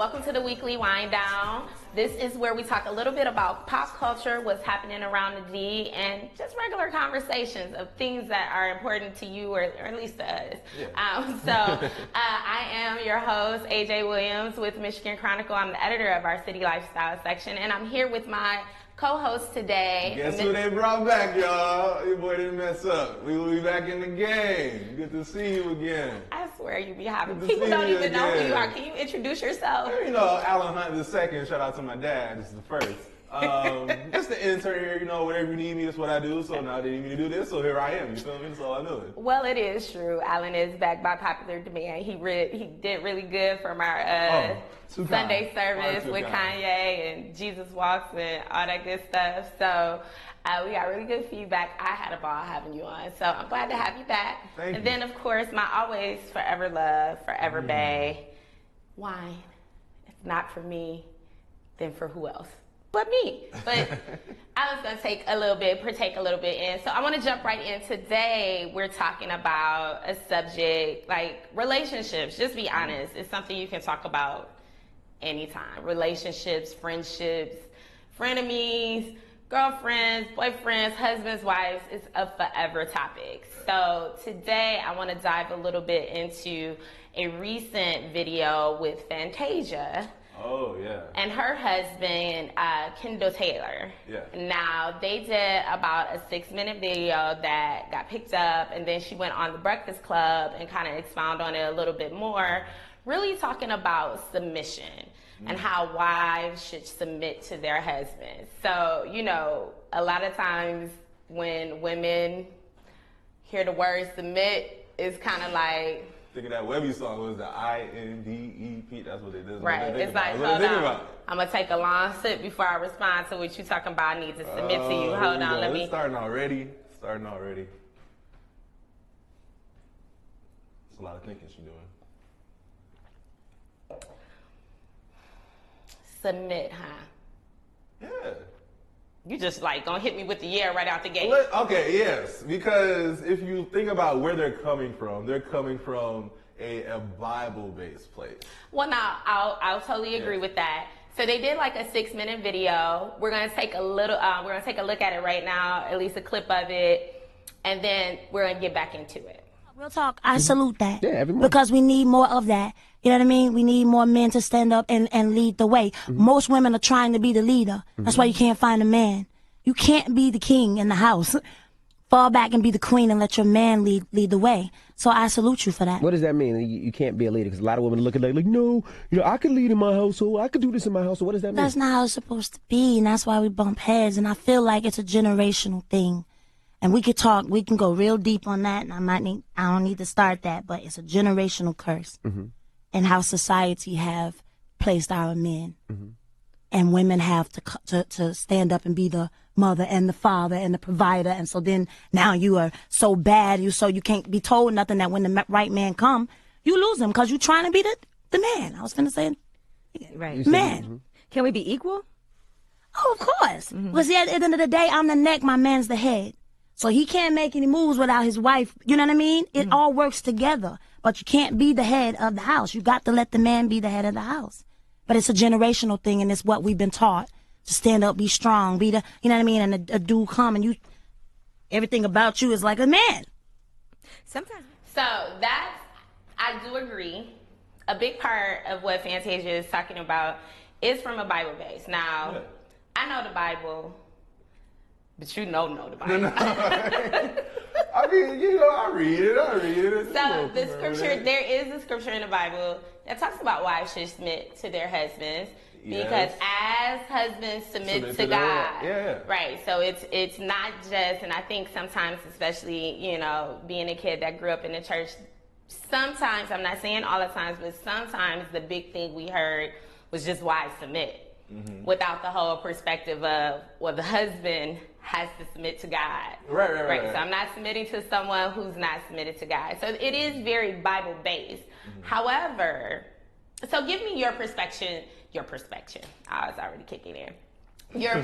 welcome to the weekly wind down. This is where we talk a little bit about pop culture, what's happening around the D, and just regular conversations of things that are important to you, or at least to us. Yeah. I am your host, AJ Williams with Michigan Chronicle. I'm the editor of our City Lifestyle section, and I'm here with my co-host today. Guess who they brought back, y'all? Your boy didn't mess up. We will be back in the game. Good to see you again. I swear you be having people don't even know who you are. Can you introduce yourself? You know, Alan Hunt II. Shout out to my dad. This is the first. Just the intern here. You know, whatever you need me, that's what I do. So now they need me to do this, so here I am. You feel me? That's all I do. Well, it is true. Alan is back by popular demand. He did really good from our Sunday service with Kanye and Jesus Walks and all that good stuff. So we got really good feedback. I had a ball having you on. So I'm glad to have you back. Thank you. Then, of course, my always forever love, forever bae, wine. If not for me, then for who else? But me. But I was going to partake a little bit in. So I want to jump right in. Today, we're talking about a subject like relationships. Just be honest. It's something you can talk about anytime. Relationships, friendships, frenemies, girlfriends, boyfriends, husbands, wives. It's a forever topic. So today, I want to dive a little bit into a recent video with Fantasia. Oh, yeah. And her husband, Kendall Taylor. Yeah. Now, they did about a 6-minute video that got picked up, and then she went on The Breakfast Club and kind of expound on it a little bit more, really talking about submission and how wives should submit to their husbands. So, you know, a lot of times when women hear the word submit, it's kind of like... Think of that Webby song, was the INDEP, that's what it is. Right, it's like, hold on, I'm going to take a long sip before I respond to what you're talking about. I need to submit to you. Hold on, let me... Starting already. It's a lot of thinking she's doing. Submit, huh? Yeah. You just like gonna hit me with the yeah right out the gate. Okay, yes, because if you think about where they're coming from a Bible-based place. Well, now I'll totally agree with that. So they did like a 6-minute video. We're gonna take a look at it right now, at least a clip of it, and then we're gonna get back into it. Real talk, I salute that. Yeah, everyone. Because we need more of that. You know what I mean? We need more men to stand up and lead the way. Most women are trying to be the leader. That's why you can't find a man. You can't be the king in the house. Fall back and be the queen and let your man lead the way. So I salute you for that. What does that mean? You can't be a leader? Because a lot of women look at it like, no, you know, I can lead in my household. I could do this in my household. What does that mean? That's not how it's supposed to be, and that's why we bump heads. And I feel like it's a generational thing. And we can go real deep on that, and I don't need to start that, but it's a generational curse. And how society have placed our men. And women have to stand up and be the mother and the father and the provider. And so then now you are so bad, you can't be told nothing, that when the right man come, you lose him because you're trying to be the man. I was going to say, right, man. Can we be equal? Oh, of course. Because at the end of the day, I'm the neck, my man's the head. So he can't make any moves without his wife. You know what I mean? It all works together. But you can't be the head of the house. You got to let the man be the head of the house. But it's a generational thing, and it's what we've been taught. To stand up, be strong, be the, you know what I mean? And a dude come and everything about you is like a man. Sometimes. So I do agree. A big part of what Fantasia is talking about is from a Bible base. Now, I know the Bible, but you know the Bible. I mean, you know, I read it. So the scripture, there is a scripture in the Bible that talks about wives should submit to their husbands. Because as husbands submit to God, right? So it's not just, and I think sometimes, especially, you know, being a kid that grew up in the church, sometimes, I'm not saying all the times, but sometimes the big thing we heard was just wives submit, without the whole perspective of, well, the husband has to submit to God. Right. So I'm not submitting to someone who's not submitted to God. So it is very Bible based. However, so give me your perspective. I was already kicking in. Your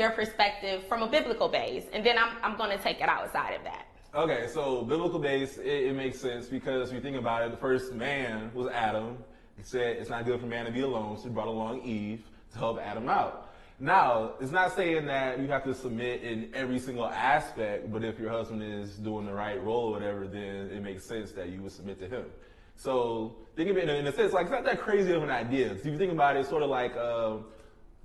perspective from a biblical base, and then I'm going to take it outside of that. Okay, so biblical base, it makes sense because if you think about it, the first man was Adam, He said it's not good for man to be alone, so he brought along Eve to help Adam out. Now, it's not saying that you have to submit in every single aspect, but if your husband is doing the right role or whatever, then it makes sense that you would submit to him. So think of it in a sense, like, it's not that crazy of an idea. So if you think about it, it's sort of like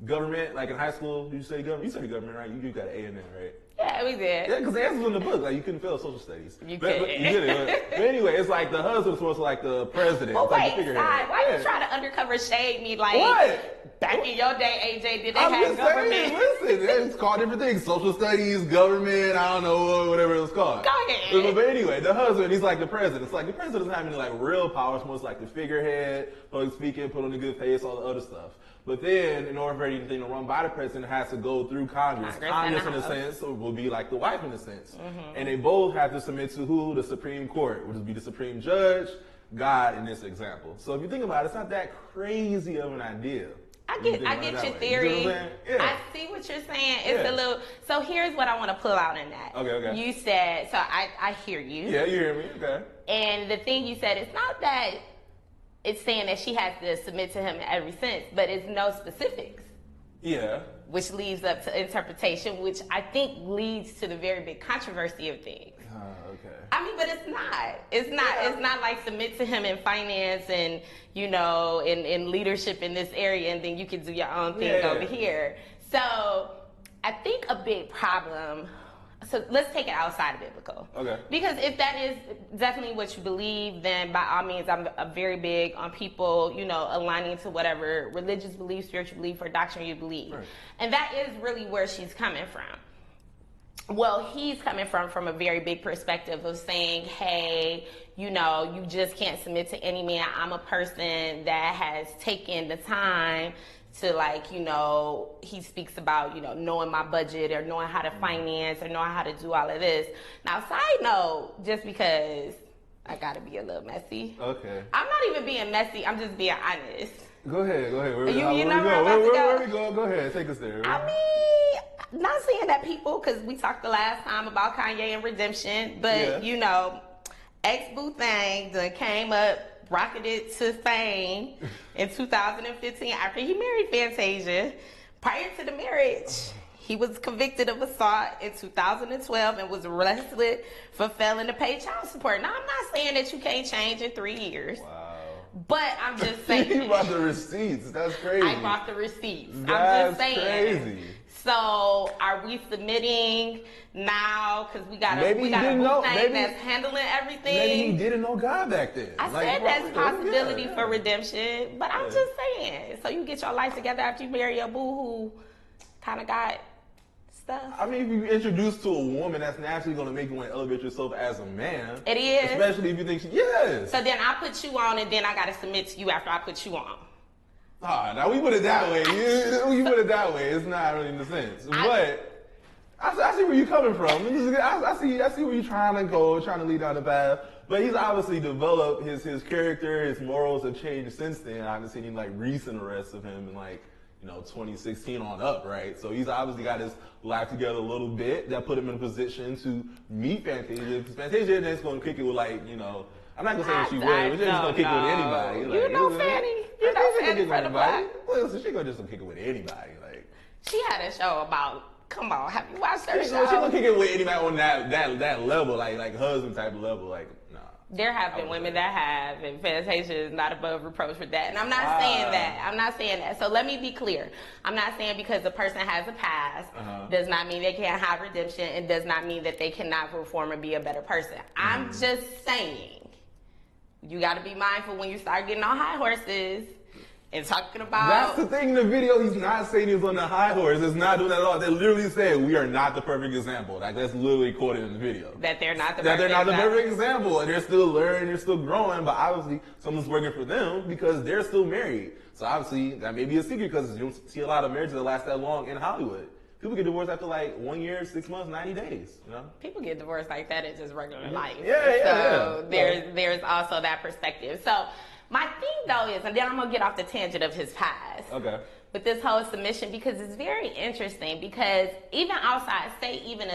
government, like in high school, you study government? You study government, right? You got an A in there, right? Yeah, we did. Yeah, because the answer's in the book. Like, you couldn't fail social studies. You but, did. You did it. But anyway, it's like the husband's supposed to like the president. Well, like wait, why you trying to undercover shade me like what? Back in your day, AJ, did they I'm have just government? saying, listen, it's called different things. Social studies, government, I don't know, whatever it was called. Go ahead. But anyway, the husband, he's like the president. It's like the president doesn't have any like real power. It's most like the figurehead, public speaking, put on a good face, all the other stuff. But then, in order for anything to run by the president, it has to go through Congress. Congress, in a sense, will be like the wife in a sense. Mm-hmm. And they both have to submit to who? The Supreme Court, which would be the Supreme Judge, God in this example. So if you think about it, it's not that crazy of an idea. I get your theory. You know yeah. I see what you're saying. It's a little. So here's what I want to pull out in that. Okay. You said, so I hear you. Yeah, you hear me. Okay. And the thing you said, it's not that it's saying that she has to submit to him in every sense, but it's no specifics. Yeah. Which leaves up to interpretation, which I think leads to the very big controversy of things. Okay. I mean, but it's not. It's not. Yeah. It's not like submit to him in finance and, you know, in leadership in this area, and then you can do your own thing over here. So I think a big problem. So let's take it outside of biblical. Okay. Because if that is definitely what you believe, then by all means, I'm very big on people, you know, aligning to whatever religious belief, spiritual belief, or doctrine you believe. Right. And that is really where she's coming from. Well, he's coming from a very big perspective of saying, hey, you know, you just can't submit to any man. I'm a person that has taken the time to, like, you know, he speaks about, you know, knowing my budget or knowing how to finance or knowing how to do all of this. Now, side note, just because I got to be a little messy. Okay. I'm not even being messy. I'm just being honest. Go ahead. Where we go? Go ahead. Take us there. I mean, not saying that people, because we talked the last time about Kanye and redemption, but, you know, ex-boo thing done came up, rocketed to fame in 2015 after he married Fantasia. Prior to the marriage, he was convicted of assault in 2012 and was arrested for failing to pay child support. Now, I'm not saying that you can't change in 3 years. Wow. But I'm just saying. You brought the receipts. That's crazy. I brought the receipts. That's I'm just saying. Crazy. So are we submitting now because we got a boo thing that's handling everything? Maybe he didn't know God back then. I said that's a possibility for redemption, but I'm just saying. So you get your life together after you marry a boo who kind of got stuff. I mean, if you introduce to a woman, that's naturally going to make you want to elevate yourself as a man. It is. Especially if you think yes. So then I put you on, and then I got to submit to you after I put you on. Now we put it that way. You put it that way. It's not really in the sense. But I see where you're coming from. I see where you're trying to go, trying to lead down the path. But he's obviously developed his character, his morals have changed since then. I haven't seen any like recent arrests of him in like, 2016 on up, right? So he's obviously got his life together a little bit. That put him in a position to meet Fantasia. Because Fantasia isn't just going to kick it with like, I'm not going to say that she would, but she's just going to kick it with anybody. Fanny. Fanny from the block. Listen, she going to just kick it with anybody. Like, she had a show about, come on, have you watched her show? She going to kick it with anybody on that level, like husband type of level, like, nah. There have been women that have, and Fantasia is not above reproach for that. And I'm not saying that. I'm not saying that. So let me be clear. I'm not saying because a person has a past does not mean they can't have redemption and does not mean that they cannot perform and be a better person. I'm just saying you got to be mindful when you start getting on high horses and talking about... That's the thing in the video. He's not saying he's on the high horse. It's not doing that at all. They literally said, we are not the perfect example. Like, that's literally quoted in the video. That they're not the perfect example. And they're still learning, they're still growing, but obviously someone's working for them because they're still married. So obviously, that may be a secret because you don't see a lot of marriages that last that long in Hollywood. People get divorced after like 1 year, 6 months, 90 days, People get divorced like that in just regular life. So there's also that perspective. So my thing, though, is, and then I'm going to get off the tangent of his past. Okay. With this whole submission, because it's very interesting, because even outside, say even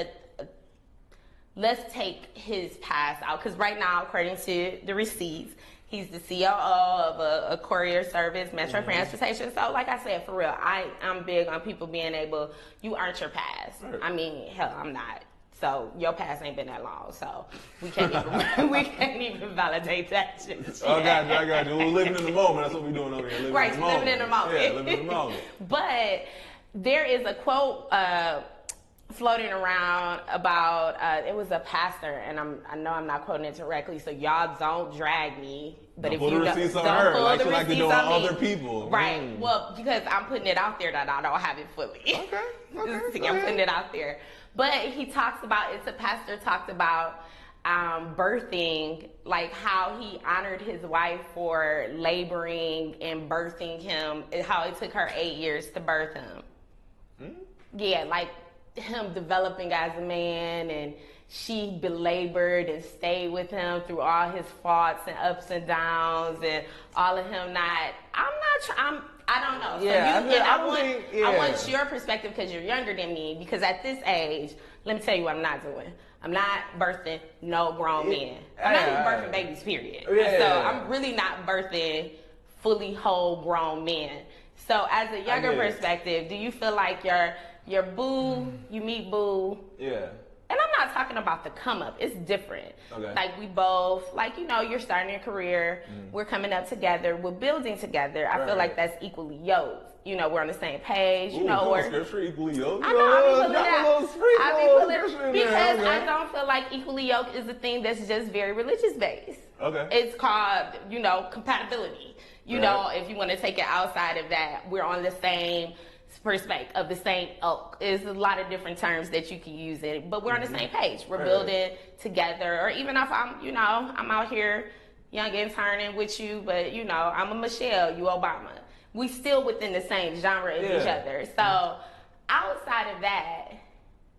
let's take his past out, because right now, according to the receipts, He's the COO of a courier service, Metro Transportation. So, like I said, for real, I'm big on people being able, you earned your pass. Right. I mean, hell, I'm not. So your past ain't been that long, so we can't even validate that shit. I got you. We're living in the moment. That's what we're doing over here. Living in the moment. Yeah, living in the moment. But there is a quote floating around about it was a pastor, and I know I'm not quoting it directly, so y'all don't drag me. But don't if pull you the don't, receipts on don't her, pull like the you like to do on other people, right? Well, because I'm putting it out there that I don't have it fully. Okay. I'm putting it out there. But he talks about, it's a pastor talked about birthing, like how he honored his wife for laboring and birthing him, how it took her 8 years to birth him. Yeah, like him developing as a man, and she belabored and stayed with him through all his faults and ups and downs, and all of him I don't know. Yeah, so I want your perspective because you're younger than me. Because at this age, let me tell you what I'm not doing. I'm not birthing no grown men. I'm not even birthing babies, period. I'm really not birthing fully whole grown men. So as a younger perspective, do you feel like your boo, you meet boo? Yeah. And I'm not talking about the come up. It's different. Okay. Like we both, like, you know, you're starting your career. We're coming up together. We're building together. I feel like that's equally yoked. You know, we're on the same page. You know, we're scripture equally yoked. I know. Because okay. I don't feel like equally yoked is a thing that's just very religious based. Okay. It's called, you know, compatibility. You know, if you want to take it outside of that, we're on the same perspective of the same oak. There's a lot of different terms that you can use it, but we're on the same page. We're building together. Or even if I'm out here young and turning with you, but you know, I'm a Michelle, you Obama. We still within the same genre as each other. So outside of that,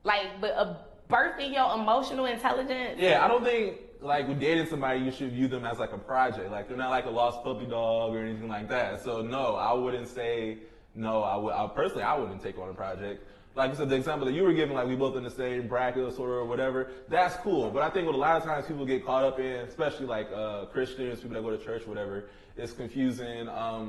like, but birthing your emotional intelligence. Yeah, I don't think like with dating somebody, you should view them as like a project. Like they're not like a lost puppy dog or anything like that. So no, I wouldn't say. No, I personally wouldn't take on a project. Like I said, the example that you were giving, like we both in the same bracket sort of or whatever, that's cool. But I think what a lot of times people get caught up in, especially like Christians, people that go to church or whatever, is confusing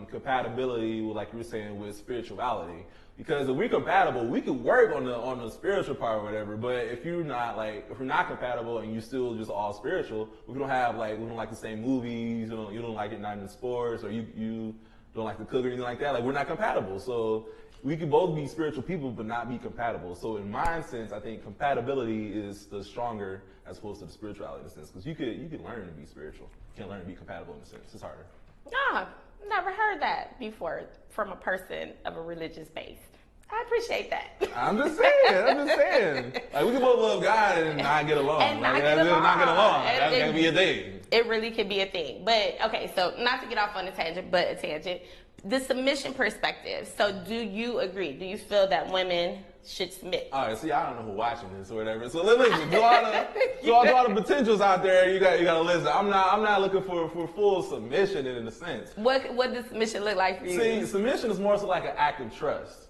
compatibility with, like you were saying, with spirituality. Because if we're compatible, we could work on the spiritual part or whatever. But if we're not compatible and you still just all spiritual, we don't like the same movies, you don't like it not in sports, or you don't like to cook or anything like that, like we're not compatible. So we could both be spiritual people but not be compatible. So in my sense, I think compatibility is the stronger as opposed to the spirituality in a sense. Because you could learn to be spiritual. You can't learn to be compatible in a sense. It's harder. No, never heard that before from a person of a religious base. I appreciate that. I'm just saying. Like we can both love God and not get along. Not get along. That can be a thing. It really could be a thing. But okay, so not to get off on a tangent, but a tangent. The submission perspective. So do you agree? Do you feel that women should submit? All right, see, I don't know who's watching this or whatever. So listen, to all the potentials out there, you got to listen. I'm not looking for full submission in a sense. What does submission look like for you? See, submission is more so like an act of trust.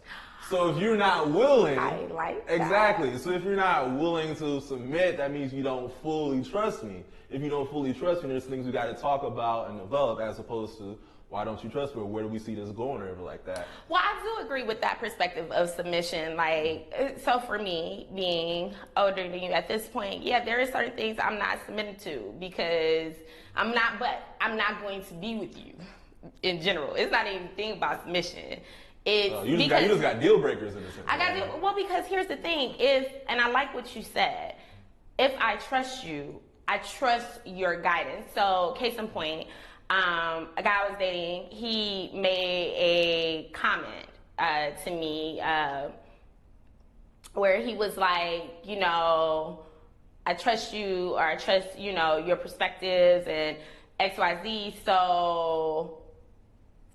So if you're not willing, I like that. Exactly. So if you're not willing to submit, that means you don't fully trust me. If you don't fully trust me, there's things we got to talk about and develop, as opposed to why don't you trust me, or where do we see this going, or like that. Well, I do agree with that perspective of submission. Like, so for me, being older than you at this point, yeah, there are certain things I'm not submitting to because I'm not going to be with you in general. It's not even a thing about submission. You just got deal breakers in this. Well, because here's the thing and I like what you said. If I trust you, I trust your guidance. So, case in point, a guy I was dating, he made a comment to me where he was like, you know, I trust you, or I trust, you know, your perspectives and XYZ. So,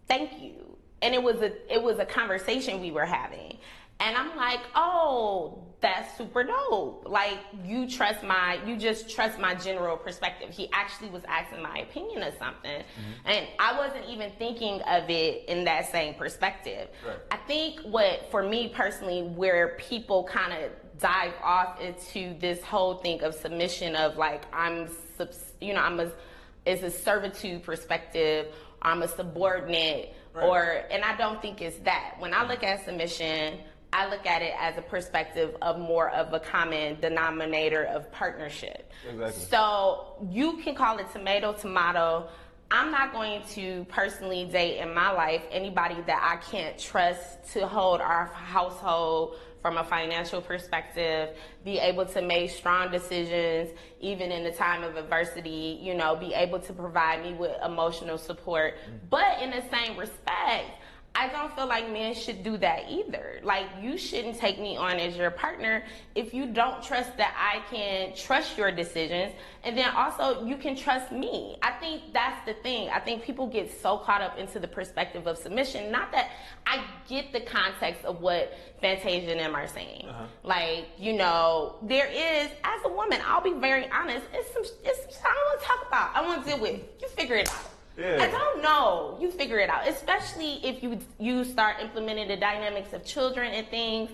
thank you. And it was a conversation we were having. And I'm like, oh, that's super dope. Like, you just trust my general perspective. He actually was asking my opinion of something. Mm-hmm. And I wasn't even thinking of it in that same perspective. Right. I think for me personally, where people kind of dive off into this whole thing of submission of like, I'm it's a servitude perspective, or I'm a subordinate, and I don't think it's that. When I look at submission, I look at it as a perspective of more of a common denominator of partnership. Exactly. So you can call it tomato. I'm not going to personally date in my life anybody that I can't trust to hold our household from a financial perspective, be able to make strong decisions, even in the time of adversity, you know, be able to provide me with emotional support. But in the same respect, I don't feel like men should do that either. Like, you shouldn't take me on as your partner if you don't trust that I can trust your decisions, and then also you can trust me. I think that's the thing. I think people get so caught up into the perspective of submission. Not that I get the context of what Fantasia and them are saying. Like, you know, there is, as a woman, I'll be very honest, it's some shit I don't want to talk about. I want to deal with. You figure it out. Yeah. I don't know. You figure it out. Especially if you start implementing the dynamics of children and things.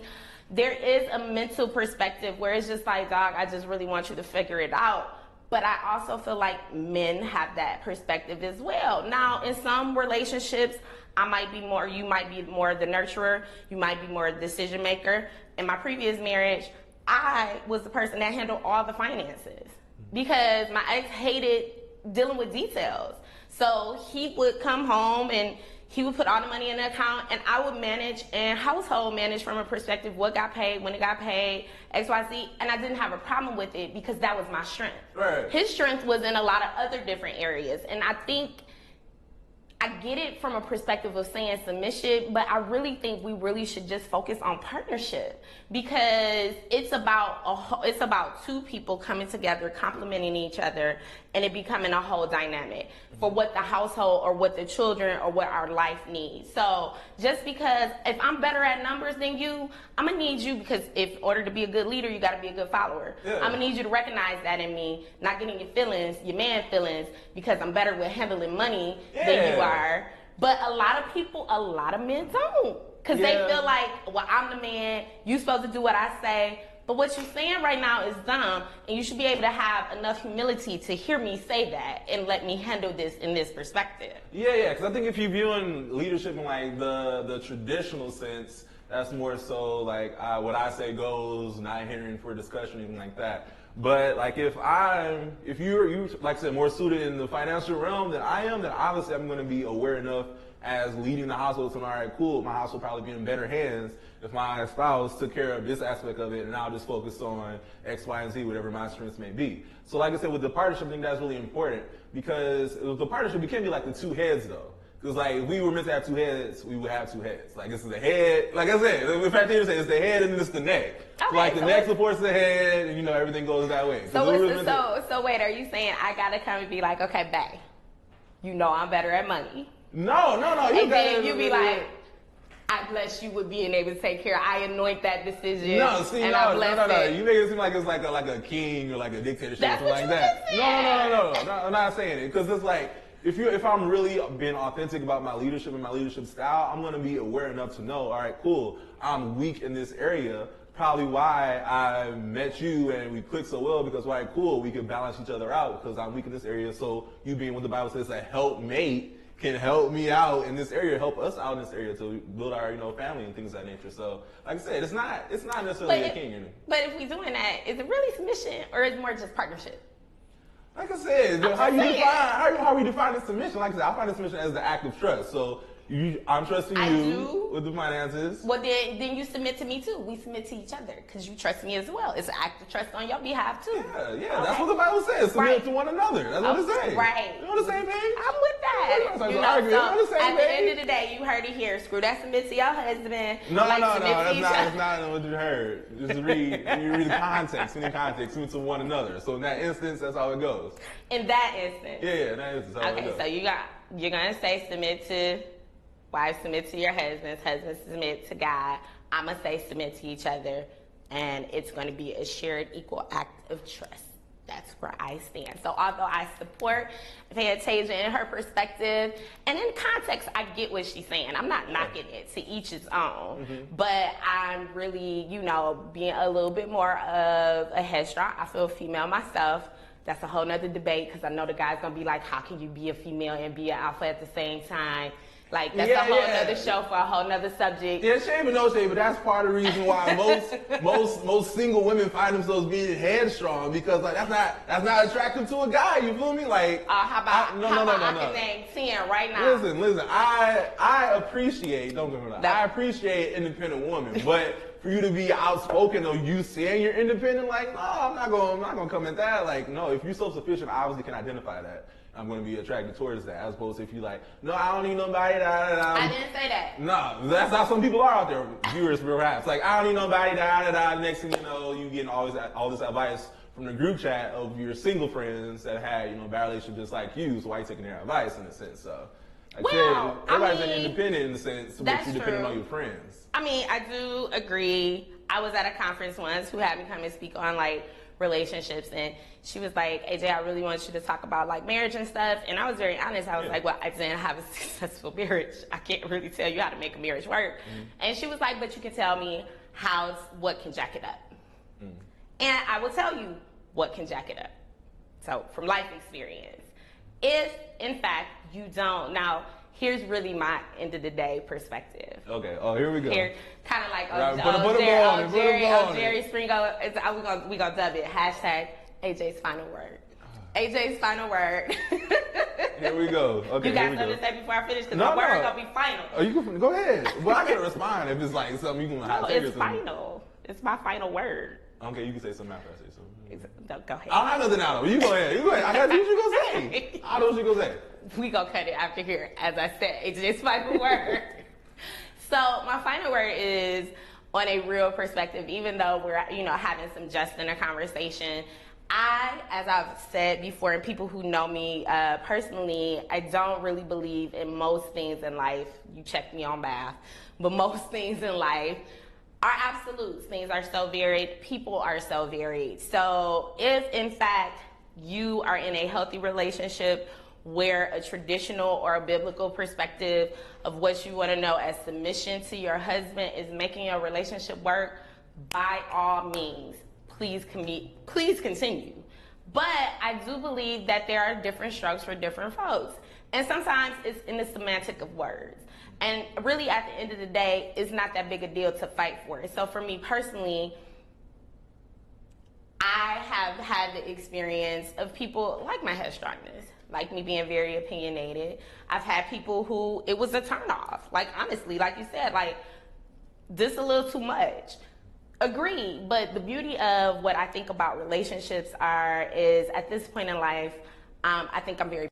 There is a mental perspective where it's just like, dog, I just really want you to figure it out. But I also feel like men have that perspective as well. Now, in some relationships, you might be more the nurturer. You might be more a decision maker. In my previous marriage, I was the person that handled all the finances because my ex hated dealing with details. So he would come home and he would put all the money in the account, and I would manage and household manage from a perspective what got paid, when it got paid, XYZ, and I didn't have a problem with it because that was my strength. Right. His strength was in a lot of other different areas, and I think I get it from a perspective of saying submission, but I really think we really should just focus on partnership because it's about two people coming together, complementing each other, and it becoming a whole dynamic for what the household or what the children or what our life needs. So just because if I'm better at numbers than you, I'm gonna need you because in order to be a good leader, you gotta be a good follower. Yeah. I'm gonna need you to recognize that in me, not getting your feelings, your man feelings, because I'm better with handling money than you are. But a lot of men don't. Because they feel like, well, I'm the man, you supposed to do what I say. But what you're saying right now is dumb, and you should be able to have enough humility to hear me say that and let me handle this in this perspective. Yeah, because I think if you're viewing leadership in like the traditional sense, that's more so like what I say goes, not hearing for discussion, anything like that. But like if you're like I said, more suited in the financial realm than I am, then obviously I'm going to be aware enough as leading the household to know, all right, cool, my house will probably be in better hands if my spouse took care of this aspect of it and I'll just focus on X, Y, and Z, whatever my strengths may be. So like I said, with the partnership, I think that's really important because with the partnership, we can't be like the two heads though. Because like if we were meant to have two heads, we would have two heads. Like it's the head, like I said, in fact, it's the head and then it's the neck. Okay, so like the neck supports the head and everything goes that way. So wait, are you saying I gotta come and be like, okay, babe, I'm better at money. No. And then you be like, I bless you with being able to take care. I anoint that decision. No. You make it seem like it's like a king or like a dictatorship or something like that. No. I'm not saying it because it's like if I'm really being authentic about my leadership and my leadership style, I'm gonna be aware enough to know, all right, cool, I'm weak in this area. Probably why I met you and we clicked so well because, all right, cool, we can balance each other out because I'm weak in this area. So you being what the Bible says a helpmate can help me out in this area, help us out in this area to build our, family and things of that nature. So, like I said, it's not necessarily a king. But if we're doing that, is it really submission or is it more just partnership? Like I said, how we define the submission? Like I said, I find the submission as the act of trust. So I'm trusting you with the finances. Well, then you submit to me too. We submit to each other because you trust me as well. It's an act of trust on your behalf too. Yeah, okay. That's what the Bible says. Submit to one another. That's what it says. Right. You on the same page? I'm with that. On the same at the end of the day, you heard it here. Screw that, submit to your husband. No. That's not what you heard. Just read the context. Submit to one another. So in that instance, that's how it goes. In that instance. Yeah, in that instance. Okay, so you're gonna say submit to. Wives submit to your husbands, husbands submit to God. I'm going to say submit to each other, and it's going to be a shared equal act of trust. That's where I stand. So although I support Fantasia in her perspective, and in context, I get what she's saying. I'm not knocking it, to each his own. Mm-hmm. But I'm really, being a little bit more of a headstrong. I feel female myself. That's a whole nother debate because I know the guy's gonna be like, how can you be a female and be an alpha at the same time? Like, that's a whole nother show for a whole nother subject. Yeah, shame or no shame, but that's part of the reason why most single women find themselves being headstrong, because like that's not attractive to a guy. You feel me? Like, how about I can name 10 right now. Listen. I appreciate. Don't get me wrong. I appreciate independent women, but for you to be outspoken or you saying you're independent, like, no, I'm not gonna come at that. Like, no, if you're self-sufficient, I obviously can identify that. I'm going to be attracted towards that, as opposed to if you like, no, I don't need nobody. I didn't say that. No, that's how some people are out there, viewers perhaps. Like, I don't need nobody. Next thing you know, you getting all this advice from the group chat of your single friends that had, you know, bad relationships just like you. So why are you taking their advice in a sense? So, everybody's independent in the sense, but you're dependent on your friends. I mean, I do agree. I was at a conference once who had me come and speak on like relationships, and she was like, AJ, I really want you to talk about like marriage and stuff. And I was very honest. I was like, well, I didn't have a successful marriage. I can't really tell you how to make a marriage work. And she was like, but you can tell me what can jack it up. And I will tell you what can jack it up. So from life experience, if in fact you don't, now here's really my end of the day perspective. Okay. Oh, here we go. Here, kind of like Jerry Springer. We gonna dub it. Hashtag AJ's final word. AJ's final word. Here we go. Okay. You got something to say before I finish? Because my word gonna be final. Oh, you can go ahead. Well, I can respond if it's like something you can. No, it's final. It's my final word. Okay, you can say something after I say something. No, go ahead. I don't have nothing out of it. You go ahead. I got what you gonna say. I know what you gonna say. We gonna cut it after here. As I said, AJ's final word. So my final word is on a real perspective. Even though we're having some just in a conversation, as I've said before, and people who know me personally, I don't really believe in most things in life. You check me on math, but most things in life are absolutes. Things are so varied. People are so varied. So if in fact you are in a healthy relationship where a traditional or a biblical perspective of what you want to know as submission to your husband is making your relationship work, by all means, please continue. But I do believe that there are different strokes for different folks. And sometimes it's in the semantic of words. And really, at the end of the day, it's not that big a deal to fight for it. So for me personally, I have had the experience of people like my headstrongness, like me being very opinionated. I've had people who it was a turnoff. Like, honestly, like you said, like, this a little too much. Agreed. But the beauty of what I think about relationships is at this point in life, I think I'm very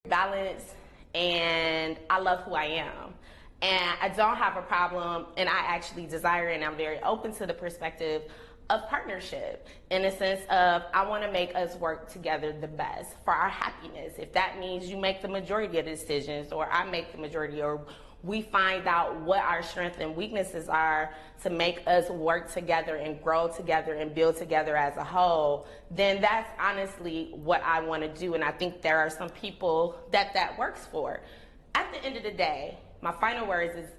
balanced, and I love who I am. And I don't have a problem, and I actually desire, and I'm very open to the perspective of partnership, in the sense of I want to make us work together the best for our happiness. If that means you make the majority of the decisions, or I make the majority, or we find out what our strengths and weaknesses are to make us work together and grow together and build together as a whole, then that's honestly what I want to do. And I think there are some people that works for. At the end of the day, my final words is,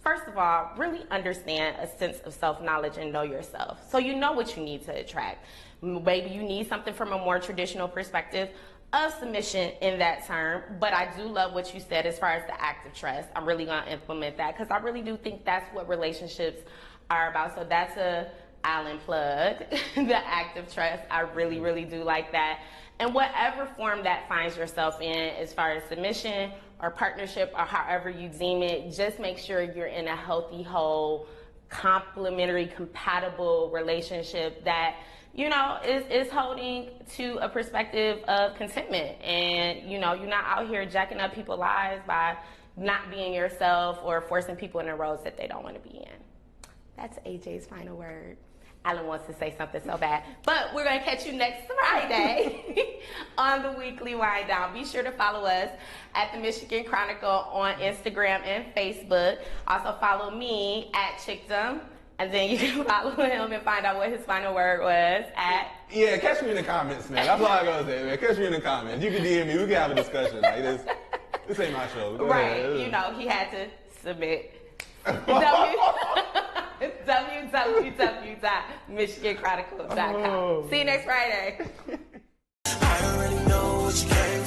first of all, really understand a sense of self-knowledge and know yourself. So you know what you need to attract. Maybe you need something from a more traditional perspective of submission in that term, but I do love what you said as far as the act of trust. I'm really gonna implement that because I really do think that's what relationships are about. So that's a Allen plug, the act of trust. I really, really do like that. And whatever form that finds yourself in, as far as submission or partnership or however you deem it, just make sure you're in a healthy, whole, complementary, compatible relationship that is holding to a perspective of contentment. And, you're not out here jacking up people's lives by not being yourself or forcing people in the roles that they don't want to be in. That's AJ's final word. Alan wants to say something so bad. But we're going to catch you next Friday on the Weekly Wind Down. Be sure to follow us at the Michigan Chronicle on Instagram and Facebook. Also follow me at Chickdom. And then you can follow him and find out what his final word was at. Yeah, catch me in the comments, man. That's all I gotta say, man. Catch me in the comments. You can DM me. We can have a discussion. Like this ain't my show. Go right. ahead. He had to submit. Utah, MichiganChronicle.com. See you next Friday. I already know what you came